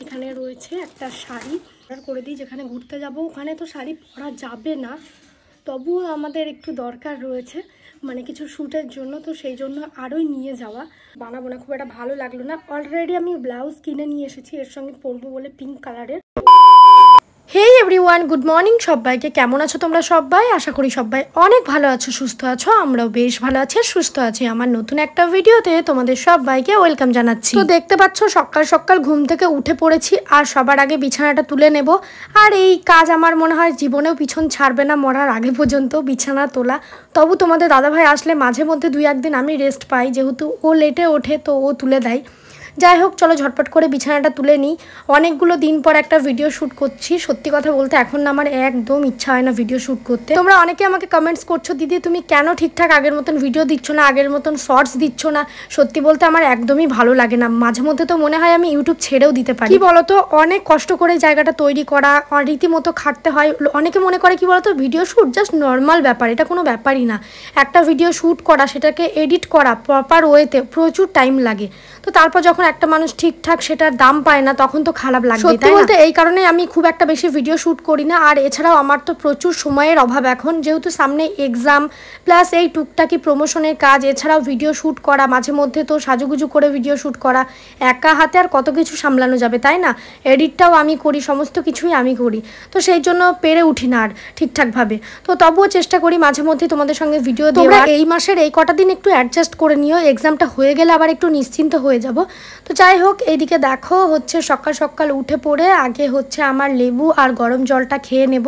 এখানে রয়েছে একটা শাড়ি অর্ডার করে দিই, যেখানে ঘুরতে যাব ওখানে তো শাড়ি পরা যাবে না, তবুও আমাদের একটু দরকার রয়েছে মানে কিছু শ্যুটের জন্য, তো সেই জন্য আরোই নিয়ে যাওয়া। বানাবো না, খুব একটা ভালো লাগলো না। অলরেডি আমি ব্লাউজ কিনে নিয়ে এসেছি এর সঙ্গে পরবো বলে, পিঙ্ক কালারের। হেই এভরিওয়ান, গুড মর্নিং সবাইকে। কেমন আছো তোমরা সবাই? আশা করি সবাই অনেক ভালো আছো, সুস্থ আছো। আমরাও বেশ ভালো আছি, সুস্থ আছি। আমার নতুন একটা ভিডিওতে তোমাদের সবাইকে ওয়েলকাম জানাচ্ছি। তো দেখতে পাচ্ছ সকাল সকাল ঘুম থেকে উঠে পড়েছি, আর সবার আগে বিছানাটা তুলে নেব। আর এই কাজ আমার মনে হয় জীবনেও পিছন ছাড়বে না, মরার আগে পর্যন্ত বিছানা তোলা। তবু তোমাদের দাদাভাই আসলে মাঝে মধ্যে 2-1 দিন আমি রেস্ট পাই, যেহেতু ও লেটে ওঠে তো ও তুলে দেয়। যাই হোক, চলো ঝটপট করে বিছানাটা তুলে নিই। অনেকগুলো দিন পর একটা ভিডিও শ্যুট করছি। সত্যি কথা বলতে এখন না আমার একদম ইচ্ছা হয় না ভিডিও শ্যুট করতে। তোমরা অনেকে আমাকে কমেন্টস করছো, দিদি তুমি কেন ঠিকঠাক আগের মতন ভিডিও দিচ্ছ না, আগের মতন শর্টস দিচ্ছ না। সত্যি বলতে আমার একদমই ভালো লাগে না। মাঝে মধ্যে তো মনে হয় আমি ইউটিউব ছেড়েও দিতে পারি। কি বলতো, অনেক কষ্ট করে জায়গাটা তৈরি করা, রীতিমতো খাটতে হয়। অনেকে মনে করে কি বলতো, ভিডিও শ্যুট জাস্ট নর্মাল ব্যাপার, এটা কোনো ব্যাপারই না। একটা ভিডিও শ্যুট করা, সেটাকে এডিট করা প্রপার ওয়েতে প্রচুর টাইম লাগে। তো তারপর যখন একটা মানুষ ঠিকঠাক সেটার দাম পায় না, তখন তো খারাপ লাগে। সত্যি বলতে এই কারণে আমি খুব একটা বেশি ভিডিও শ্যুট করি না। আর এছাড়াও আমার তো প্রচুর সময়ের অভাব এখন, যেহেতু সামনে এক্সাম প্লাস এই টুকটাকি প্রমোশনের কাজ, এছাড়াও ভিডিও শ্যুট করা, মাঝে মধ্যে তো সাজুগুজু করে ভিডিও শ্যুট করা, একা হাতে আর কত কিছু সামলানো যাবে, তাই না? এডিটটাও আমি করি, সমস্ত কিছুই আমি করি। তো সেই জন্য পেরে উঠি না আর ঠিকঠাকভাবে। তো তবুও চেষ্টা করি মাঝে মধ্যে তোমাদের সঙ্গে ভিডিও দেওয়ার। এই মাসের এই কটা দিন একটু অ্যাডজাস্ট করে নিও, এক্সামটা হয়ে গেলে আবার একটু নিশ্চিন্ত হয়ে যাব। তো যাই হোক, এইদিকে দেখো হচ্ছে সকাল সকাল উঠে পড়ে আগে হচ্ছে আমার লেবু আর গরম জলটা খেয়ে নেব,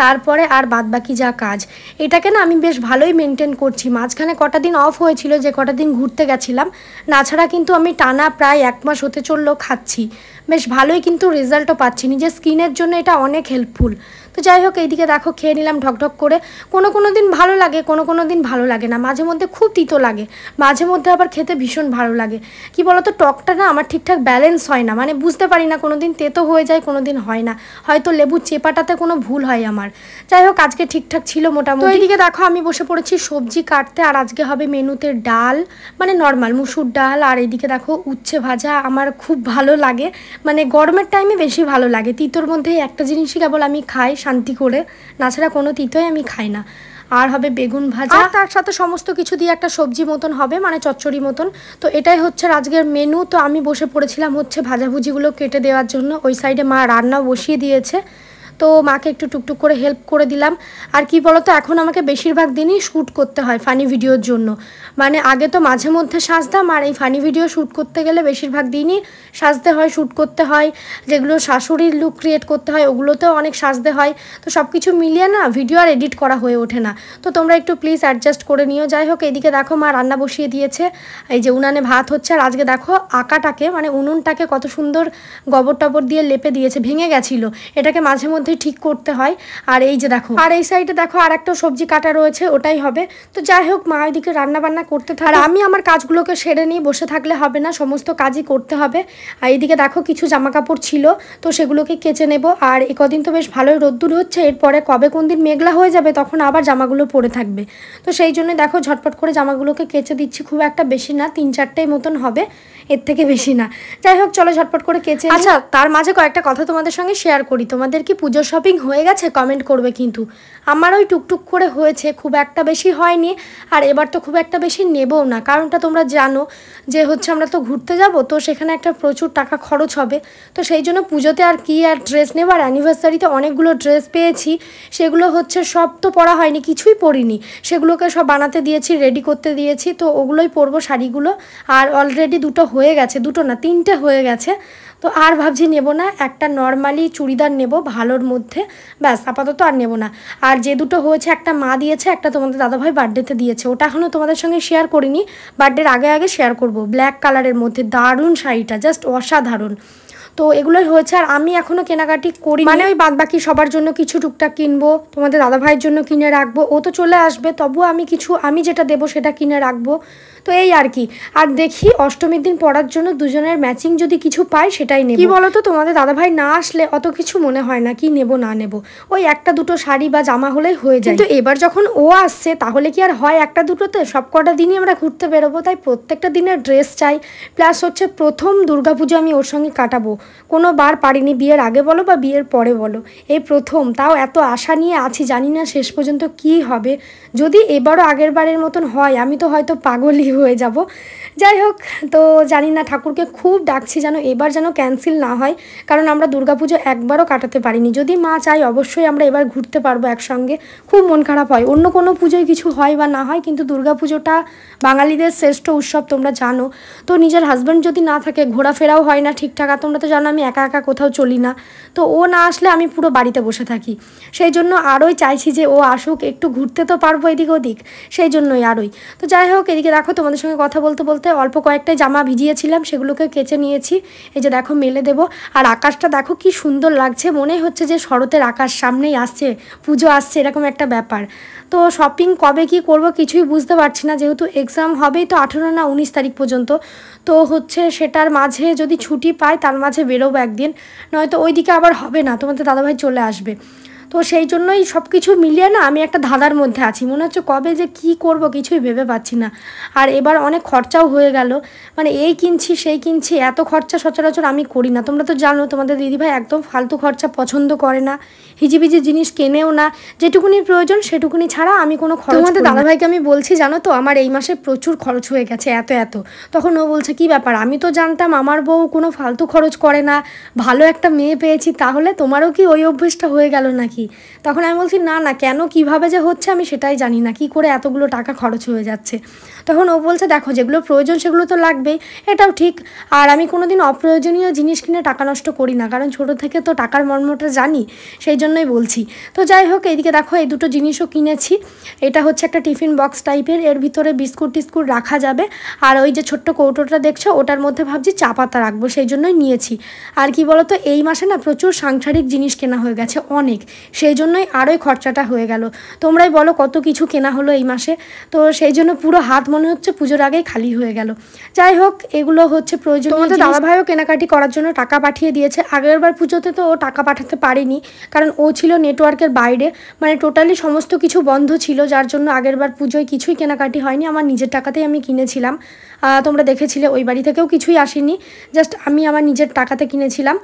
তারপরে আর বাদবাকি যা কাজ। এটাকে না আমি বেশ ভালোই মেনটেন করছি। মাঝখানে কটা দিন অফ হয়েছিল, যে কটা দিন ঘুরতে গেছিলাম, না ছাড়া কিন্তু আমি টানা প্রায় 1 মাস হতে চললো খাচ্ছি। বেশ ভালোই কিন্তু রেজাল্টও পাচ্ছি, নিজের স্কিনের জন্য এটা অনেক হেল্পফুল। তো যাই হোক, এইদিকে দেখো খেয়ে নিলাম ঢকঢক করে। কোনো দিন ভালো লাগে, কোনো দিন ভালো লাগে না। মাঝে মধ্যে খুব তিতো লাগে, মাঝে মধ্যে আবার খেতে ভীষণ ভালো লাগে। কি বলতো, টকটা না আমার ঠিকঠাক ব্যালেন্স হয় না, মানে বুঝতে পারি না, কোনো দিন তেতো হয়ে যায়, কোনো দিন হয় না। হয়তো লেবু চেপাটাতে কোনো ভুল হয় আমার। যাই হোক, আজকে ঠিকঠাক ছিল মোটামুটি। তো এইদিকে দেখো আমি বসে পড়েছি সবজি কাটতে, আর আজকে হবে মেনুতে ডাল, মানে নর্মাল মুসুর ডাল। আর এইদিকে দেখো উচ্ছে ভাজা, আমার খুব ভালো লাগে, মানে গরমের টাইমে বেশি ভালো লাগে। তিতোর মধ্যে একটা জিনিসই কেবল আমি খাই শান্তি করে, না ছাড়া কোনো তিতোই আমি খাই না। আর হবে বেগুন ভাজা, আর তার সাথে সমস্ত কিছু দিয়ে একটা সবজি মতন হবে, মানে চচ্চড়ি মতন। তো এটাই হচ্ছে আজকের মেনু। তো আমি বসে পড়েছিলাম হচ্ছে ভাজাভুজিগুলো কেটে দেওয়ার জন্য। ওই সাইডে মা রান্না বসিয়ে দিয়েছে, তো মাকে একটু টুকটুক করে হেল্প করে দিলাম। আর কি বলতো, এখন আমাকে বেশিরভাগ দিনই শ্যুট করতে হয় ফানি ভিডিওর জন্য। মানে আগে তো মাঝে মধ্যে সাজতাম, আর এই ফানি ভিডিও শ্যুট করতে গেলে বেশিরভাগ দিনই সাজতে হয়, শ্যুট করতে হয়। যেগুলো শাশুড়ির লুক ক্রিয়েট করতে হয় ওগুলোতেও অনেক সাজতে হয়। তো সব কিছু মিলিয়ে না ভিডিও আর এডিট করা হয়ে ওঠে না। তো তোমরা একটু প্লিজ অ্যাডজাস্ট করে নিও। যাই হোক, এদিকে দেখো মা রান্না বসিয়ে দিয়েছে, এই যে উনানে ভাত হচ্ছে। আর আজকে দেখো আকাটাকে, মানে উনুনটাকে কত সুন্দর গোবর টবর দিয়ে লেপে দিয়েছে, ভেঙে গেছিলো, এটাকে মাঝে মধ্যে ঠিক করতে হয়। আর এই যে দেখো, আর এই সাইডে দেখো আর একটা সবজি কাটা রয়েছে, ওটাই হবে। তো যাই হোক, মা ওইদিকে রান্না বান্না করতে থাকে, আর আমি আমার কাজগুলোকে সেরে নিয়ে বসে থাকলে হবে না, সমস্ত কাজই করতে হবে। আর এইদিকে দেখো কিছু জামা কাপড় ছিল, তো সেগুলোকে কেচে নেব। আর এই কদিন তো বেশ ভালোই রোদ্দুর হচ্ছে, এরপরে কবে কোন দিন মেঘলা হয়ে যাবে তখন আবার জামাগুলো পরে থাকবে। তো সেই জন্য দেখো ঝটপট করে জামাগুলোকে কেচে দিচ্ছি। খুব একটা বেশি না, 3-4টাই মতন হবে, এর থেকে বেশি না। যাই হোক, চলো ঝটপট করে কেচে। আচ্ছা, তার মাঝে কয়েকটা কথা তোমাদের সঙ্গে শেয়ার করি। তোমাদের কি পুজোর শপিং হয়ে গেছে? কমেন্ট করবে কিন্তু। আমার ওই টুকটুক করে হয়েছে, খুব একটা বেশি হয়নি। আর এবার তো খুব একটা বেশি নেবও না, কারণটা তোমরা জানো যে হচ্ছে আমরা তো ঘুরতে যাব, তো সেখানে একটা প্রচুর টাকা খরচ হবে। তো সেই জন্য পুজোতে আর কি আর ড্রেস নেব। আর অ্যানিভার্সারিতে অনেকগুলো ড্রেস পেয়েছি, সেগুলো হচ্ছে সব তো পরা হয়নি, কিছুই পরিনি। সেগুলোকে সব বানাতে দিয়েছি, রেডি করতে দিয়েছি, তো ওগুলোই পরবো শাড়িগুলো। আর অলরেডি 2টো হয়ে গেছে, 2টো না 3টে হয়ে গেছে। তো আর ভাবছি নেব না, একটা নর্মালি চুড়িদার নেব ভালোর মধ্যে, ব্যাস আপাতত আর নেব না। আর যে 2টো হয়েছে, একটা মা দিয়েছে, একটা তোমাদের দাদাভাই বার্থডেতে দিয়েছে, ওটা এখনও তোমাদের সঙ্গে শেয়ার করিনি, বার্থডের আগে শেয়ার করব। ব্ল্যাক কালারের মধ্যে দারুণ শাড়িটা, জাস্ট অসাধারণ। তো এগুলোই হয়েছে। আর আমি এখনও কেনাকাটি করি, মানে ওই বাদবাকি সবার জন্য কিছু টুকটাক কিনবো, তোমাদের দাদাভাইয়ের জন্য কিনে রাখবো, ও তো চলে আসবে, তবুও আমি যেটা দেবো সেটা কিনে রাখবো। তো এই আর কি। আর দেখি অষ্টমীর দিন পরার জন্য দুজনের ম্যাচিং যদি কিছু পাই সেটাই নেব। কি বলো তো, তোমাদের দাদাভাই না আসলে অত কিছু মনে হয় না কি নেব না নেব, ওই 1-2টো শাড়ি বা জামা হলেই হয়ে যায়। কিন্তু এবার যখন ও আসছে তাহলে কি আর হয় 1-2টোতে? সব কটা দিনই আমরা ঘুরতে বেরোবো, তাই প্রত্যেকটা দিনের ড্রেস চাই। প্লাস হচ্ছে প্রথম দুর্গাপুজো আমি ওর সঙ্গে কাটাবো, কোনোবার পারিনি, বিয়ের আগে বলো বা বিয়ের পরে বলো, এই প্রথম। তাও এত আশা নিয়ে আছি, জানি না শেষ পর্যন্ত কি হবে। যদি এবারও আগের বারের মতন হয় আমি তো হয়তো পাগলই হয়ে যাব। যাই হোক, তো জানি না, ঠাকুরকে খুব ডাকছি যেন এবার যেন ক্যান্সেল না হয়, কারণ আমরা দুর্গাপুজো একবারও কাটাতে পারিনি। যদি মা চাই অবশ্যই আমরা এবার ঘুরতে পারবো একসঙ্গে। খুব মন খারাপ হয়, অন্য কোনো পুজোয় কিছু হয় বা না হয়, কিন্তু দুর্গাপুজোটা বাঙালিদের শ্রেষ্ঠ উৎসব, তোমরা জানো। তো নিজের হাজব্যান্ড যদি না থাকে ঘোরাফেরাও হয় না ঠিকঠাক। আর তোমরা তো জানো আমি একা একা কোথাও চলি না, তো ও না আসলে আমি পুরো বাড়িতে বসে থাকি। সেই জন্য আরোই চাইছি যে ও আসুক, একটু ঘুরতে তো পারবো এদিক ওদিক, সেই জন্যই আরোই। তো যাই হোক, এদিকে দেখো তোমাদের সঙ্গে কথা বলতে বলতে অল্প কয়েকটাই জামা ভিজিয়েছিলাম, সেগুলোকে কেচে নিয়েছি। এই যে দেখো মেলে দেবো। আর আকাশটা দেখো কি সুন্দর লাগছে, মনে হচ্ছে যে শরতের আকাশ, সামনেই আসছে পুজো, আসছে এরকম একটা ব্যাপার। তো শপিং কবে কি করব কিছুই বুঝতে পারছি না, যেহেতু এক্সাম হবেই তো 18 না 19 তারিখ পর্যন্ত। তো হচ্ছে সেটার মাঝে যদি ছুটি পাই তার মাঝে বেরোবো একদিন, নয়তো ওইদিকে আবার হবে না, তোমাদের দাদাভাই চলে আসবে। তো সেই জন্যই সব কিছু মিলিয়ে না আমি একটা ধাঁধার মধ্যে আছি, মনে হচ্ছে কবে যে কি করব কিছুই ভেবে পাচ্ছি না। আর এবার অনেক খরচাও হয়ে গেল, মানে এই কিনছি সেই কিনছি, এত খরচা সচরাচর আমি করি না। তোমরা তো জানো তোমাদের দিদিভাই একদম ফালতু খরচা পছন্দ করে না, হিজিবিজি জিনিস কেনেও না, যেটুকুনি প্রয়োজন সেটুকুনি ছাড়া আমি কোনো খরচ। তোমাদের দাদাভাইকে আমি বলছি জানো তো আমার এই মাসে প্রচুর খরচ হয়ে গেছে, এত এত। তখন ও বলছে কি ব্যাপার, আমি তো জানতাম আমার বউ কোনো ফালতু খরচ করে না, ভালো একটা মেয়ে পেয়েছি, তাহলে তোমারও কি ওই অভ্যেসটা হয়ে গেল নাকি? তখন আমি বলছি না না, কেন কিভাবে যে হচ্ছে আমি সেটাই জানি না, কি করে এতগুলো টাকা খরচ হয়ে যাচ্ছে। তখন ও বলছে দেখো যেগুলো প্রয়োজন সেগুলো তো লাগবেই, এটাও ঠিক। আর আমি কোনোদিন অপ্রয়োজনীয় জিনিস কিনে টাকা নষ্ট করি না, কারণ ছোটো থেকে তো টাকার মর্মটা জানি, সেই জন্যই বলছি। তো যাই হোক, এইদিকে দেখো এই দুটো জিনিসও কিনেছি। এটা হচ্ছে একটা টিফিন বক্স টাইপের, এর ভিতরে বিস্কুট টিস্কুট রাখা যাবে। আর ওই যে ছোট্ট কৌটোটা দেখছো ওটার মধ্যে ভাবছি চা পাতা রাখবো, সেই জন্যই নিয়েছি। আর কি বলো তো, এই মাসে না প্রচুর সাংসারিক জিনিস কেনা হয়ে গেছে অনেক, সেই জন্যই আরোই খরচাটা হয়ে গেল। তোমরাই বলো কত কিছু কেনা হলো এই মাসে, তো সেই জন্য পুরো হাত মনে হচ্ছে পুজোর আগেই খালি হয়ে গেল। যাই হোক, এগুলো হচ্ছে প্রয়োজন। তোমাদের দাদাভাইও কেনাকাটি করার জন্য টাকা পাঠিয়ে দিয়েছে। আগেরবার পুজোতে তো ও টাকা পাঠাতে পারেনি, কারণ ও ছিল নেটওয়ার্কের বাইরে, মানে টোটালি সমস্ত কিছু বন্ধ ছিল, যার জন্য আগেরবার পুজোয় কিছুই কেনাকাটি হয়নি। আমার নিজের টাকাতেই আমি কিনেছিলাম, তোমরা দেখেছিলে, ওই বাড়ি থেকেও কিছুই আসেনি, জাস্ট আমি আমার নিজের টাকাতে কিনেছিলাম।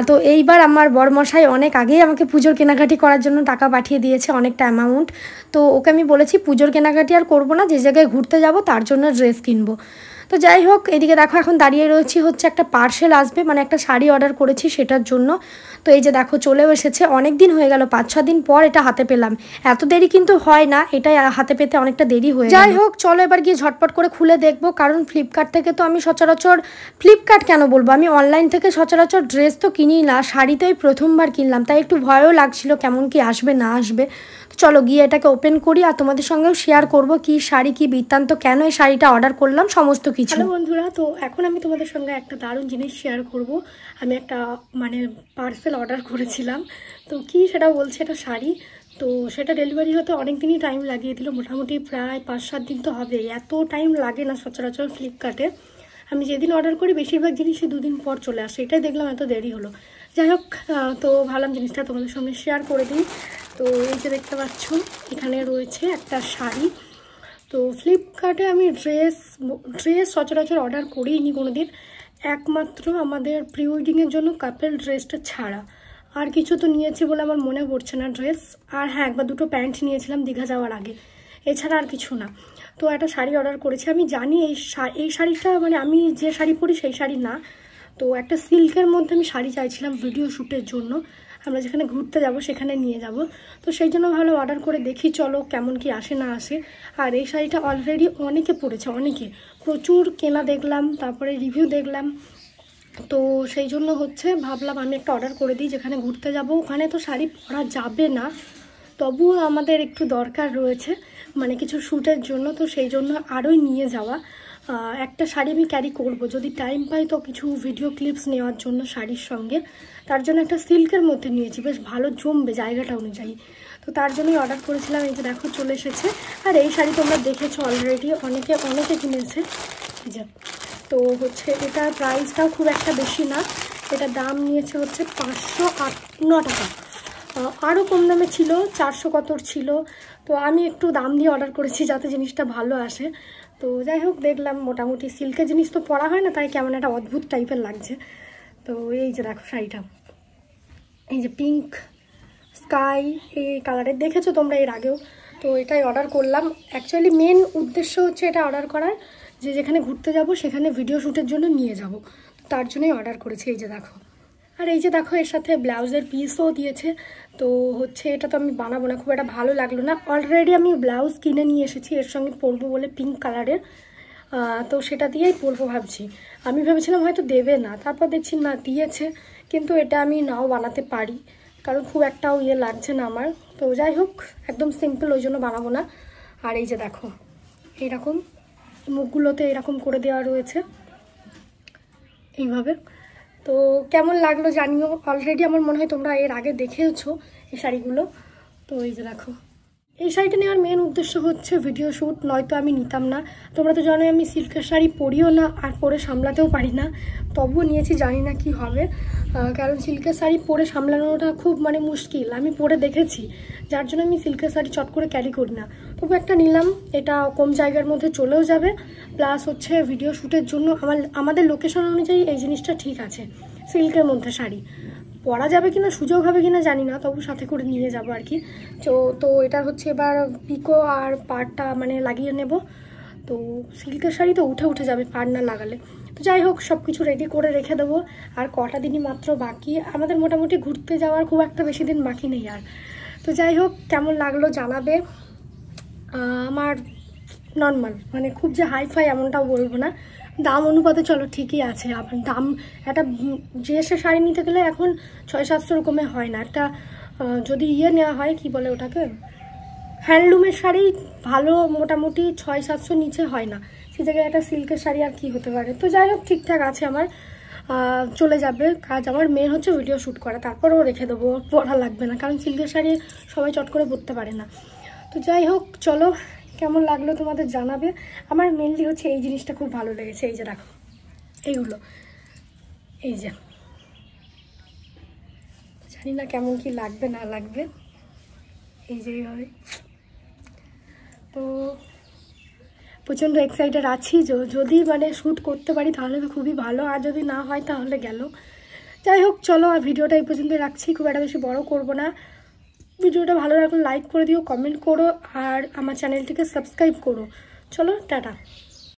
তো এইবার আমার বরমশাই অনেক আগেই আমাকে পুজোর কেনাকাটি করার জন্য টাকা পাঠিয়ে দিয়েছে, অনেকটা অ্যামাউন্ট। তো ওকে আমি বলেছি পুজোর কেনাকাটি আর করবো না, যে জায়গায় ঘুরতে যাব তার জন্য ড্রেস কিনবো। তো যাই হোক, এদিকে দেখো এখন দাঁড়িয়ে রয়েছি, হচ্ছে একটা পার্সেল আসবে, মানে একটা শাড়ি অর্ডার করেছি সেটার জন্য। তো এই যে দেখো চলেও এসেছে, অনেক দিন হয়ে গেল, 5-6 দিন পর এটা হাতে পেলাম। এত দেরি কিন্তু হয় না, এটাই হাতে পেতে অনেকটা দেরি হয়ে। যাই হোক চলো এবার গিয়ে ঝটপট করে খুলে দেখবো, কারণ ফ্লিপকার্ট থেকে তো আমি সচরাচর, ফ্লিপকার্ট কেন বলবো, আমি অনলাইন থেকে সচরাচর ড্রেস তো কিনি না, শাড়ি তো এই প্রথমবার কিনলাম, তাই একটু ভয়ও লাগছিল কেমন কি আসবে না আসবে। চলো গিয়ে এটাকে ওপেন করি, আর তোমাদের সঙ্গেও শেয়ার করব কি শাড়ি, কি বৃত্তান্ত, কেন এই শাড়িটা অর্ডার করলাম, সমস্ত কিছু। হ্যালো বন্ধুরা, তো এখন আমি তোমাদের সঙ্গে একটা দারুণ জিনিস শেয়ার করব। আমি একটা মানে পার্সেল অর্ডার করেছিলাম, তো কি সেটা বলছে, এটা শাড়ি। তো সেটা ডেলিভারি হতে অনেক দিনই টাইম লাগিয়ে দিল, মোটামুটি প্রায় 5-7 দিন তো হবে, এত টাইম লাগে না সচরাচর ফ্লিপকার্টে। আমি যেদিন অর্ডার করি বেশিরভাগ জিনিসই 2 দিন পর চলে আসে, এটাই দেখলাম এত দেরি হলো। যাই হোক, তো ভাবলাম জিনিসটা তোমাদের সঙ্গে শেয়ার করে দিই। তো এই যে দেখতে পাচ্ছ এখানে রয়েছে একটা শাড়ি। তো ফ্লিপকার্টে আমি ড্রেস সচরাচর অর্ডার করিনি কোনো দিন, একমাত্র আমাদের প্রি ওয়েডিংয়ের জন্য কাপেল ড্রেসটা ছাড়া আর কিছু তো নিয়েছি বলে আমার মনে পড়ছে না ড্রেস। আর হ্যাঁ, একবার 2টো প্যান্ট নিয়েছিলাম দীঘা যাওয়ার আগে, এছাড়া আর কিছু না। তো একটা শাড়ি অর্ডার করেছি, আমি জানি এই শাড়িটা মানে আমি যে শাড়ি পরি সেই শাড়ি না। তো একটা সিল্কের মধ্যে আমি শাড়ি চাইছিলাম ভিডিও শ্যুটের জন্য, আমরা যেখানে ঘুরতে যাব সেখানে নিয়ে যাব। তো সেই জন্য ভালো অর্ডার করে দেখি চলো কেমন কি আসে না আসে। আর এই শাড়িটা অলরেডি অনেকে পরেছে, অনেকে প্রচুর কেনা দেখলাম, তারপরে রিভিউ দেখলাম। তো সেই জন্য হচ্ছে ভাবলাম আমি একটা অর্ডার করে দিই, যেখানে ঘুরতে যাব ওখানে তো শাড়ি পরা যাবে না, তবুও আমাদের একটু দরকার রয়েছে মানে কিছু শ্যুটের জন্য, তো সেই জন্য আরোই নিয়ে যাওয়া। একটা শাড়ি আমি ক্যারি করব, যদি টাইম পাই তো কিছু ভিডিও ক্লিপস নেওয়ার জন্য শাড়ির সঙ্গে, তার জন্য একটা সিল্কের মধ্যে নিয়েছি, বেশ ভালো জমবে জায়গাটা অনুযায়ী। তো তার জন্যই অর্ডার করেছিলাম। এই যে দেখো চলে এসেছে। আর এই শাড়ি তোমরা দেখেছো অলরেডি, অনেকে কিনেছে। এই যে তো হচ্ছে এটার প্রাইসটাও খুব একটা বেশি না, এটা দাম নিয়েছে হচ্ছে 508 টাকা, আরও কম দামে ছিল 400 কতর ছিল। তো আমি একটু দাম দিয়ে অর্ডার করেছি যাতে জিনিসটা ভালো আসে। তো যাই হোক, দেখলাম মোটামুটি সিল্কের জিনিস তো পরা হয় না, তাই কেমন একটা অদ্ভুত টাইপের লাগছে। তো তো এই যে দেখো শাড়িটা, এই যে পিঙ্ক স্কাই এই কালারের, দেখেছো তোমরা এর আগেও। তো এটাই অর্ডার করলাম। অ্যাকচুয়ালি মেন উদ্দেশ্য হচ্ছে এটা অর্ডার করার, যে যেখানে ঘুরতে যাব সেখানে ভিডিও শ্যুটের জন্য নিয়ে যাব, তার জন্যই অর্ডার করেছি। এই যে দেখো, আর এই যে দেখো এর সাথে ব্লাউজের পিসও দিয়েছে। তো হচ্ছে এটা তো আমি বানাবো না, খুব একটা ভালো লাগলো না। অলরেডি আমি ব্লাউজ কিনে নিয়ে এসেছি এর সঙ্গে পরবো বলে, পিঙ্ক কালারের। তো সেটা দিয়েই পরবো ভাবছি। আমি ভেবেছিলাম হয়তো দেবে না, তারপর দেখছি না দিয়েছে। কিন্তু এটা আমি নাও বানাতে পারি, কারণ খুব একটাও লাগছে না আমার। তো যাই হোক, একদম সিম্পল, ওই জন্য বানাবো না। আর এই যে দেখো এইরকম মুখগুলোতে এরকম করে দেওয়া রয়েছে এইভাবে। তো কেমন লাগলো জানিও। অলরেডি আমার মনে হয় তোমরা এর আগে দেখেছো এই শাড়িগুলো। তো এই যে দেখো, এই শাড়িটা নেওয়ার মেন উদ্দেশ্য হচ্ছে ভিডিও শ্যুট, নয়তো আমি নিতাম না। তোমরা তো জানোই আমি সিল্কের শাড়ি পরিও না, আর পরে সামলাতেও পারি না, তবুও নিয়েছি। জানি না কি হবে, কারণ সিল্কের শাড়ি পরে সামলানোটা খুব মুশকিল, আমি পরে দেখেছি, যার জন্য আমি সিল্কের শাড়ি চট করে ক্যারি করি না। তবু একটা নিলাম, এটা কম জায়গার মধ্যে চলেও যাবে, প্লাস হচ্ছে ভিডিও শ্যুটের জন্য আমাদের লোকেশন অনুযায়ী এই জিনিসটা ঠিক আছে। সিল্কের মধ্যে শাড়ি পরা যাবে কিনা, সুযোগ হবে কিনা জানি না, তবু সাথে করে নিয়ে যাবো আর কি। তো এটা হচ্ছে এবার পিকো আর পাড়টা লাগিয়ে নেব। তো সিল্কের শাড়ি তো উঠে উঠে যাবে পাড় না লাগালে। তো যাই হোক, সব কিছু রেডি করে রেখে দেবো। আর কটা দিনই মাত্র বাকি আমাদের, মোটামুটি ঘুরতে যাওয়ার খুব একটা বেশি দিন বাকি নেই আর। তো যাই হোক, কেমন লাগলো জানাবে। আমার নর্মাল, খুব যে হাইফাই এমনটাও বলবো না, দাম অনুপাতে চলো ঠিকই আছে। আবার দাম একটা সে শাড়ি নিতে গেলে এখন 600-700 রকমের হয় না। একটা যদি নেওয়া হয়, কি বলে ওটাকে, হ্যান্ডলুমের শাড়ি ভালো মোটামুটি 600-700 নিচে হয় না। সেই জায়গায় একটা সিল্কের শাড়ি আর কি হতে পারে। তো যাই হোক, ঠিকঠাক আছে আমার, চলে যাবে কাজ। আমার মেন হচ্ছে ভিডিও শ্যুট করা, তারপরেও রেখে দেবো, পরা লাগবে না, কারণ সিল্কের শাড়ি সবাই চট করে পরতে পারে না। তো যাই হোক, চলো কেমন লাগলো তোমাদের জানাবে। আমার মেনলি হচ্ছে এই জিনিসটা খুব ভালো লেগেছে। এই যে দেখো এইগুলো, এই যে জানি না কেমন কি লাগবে না লাগবে, এই যে এইভাবে। তো প্রচণ্ড এক্সাইটেড আছি, যদি শ্যুট করতে পারি তাহলে তো খুবই ভালো, আর যদি না হয় তাহলে গেল। যাই হোক, চলো আর ভিডিওটা এই পর্যন্ত রাখছি, খুব একটা বেশি বড় করব না। ভিডিওটা ভালো লাগলে লাইক করে দিও, কমেন্ট করো, আর আমার চ্যানেলটিকে সাবস্ক্রাইব করো। চলো, টাটা।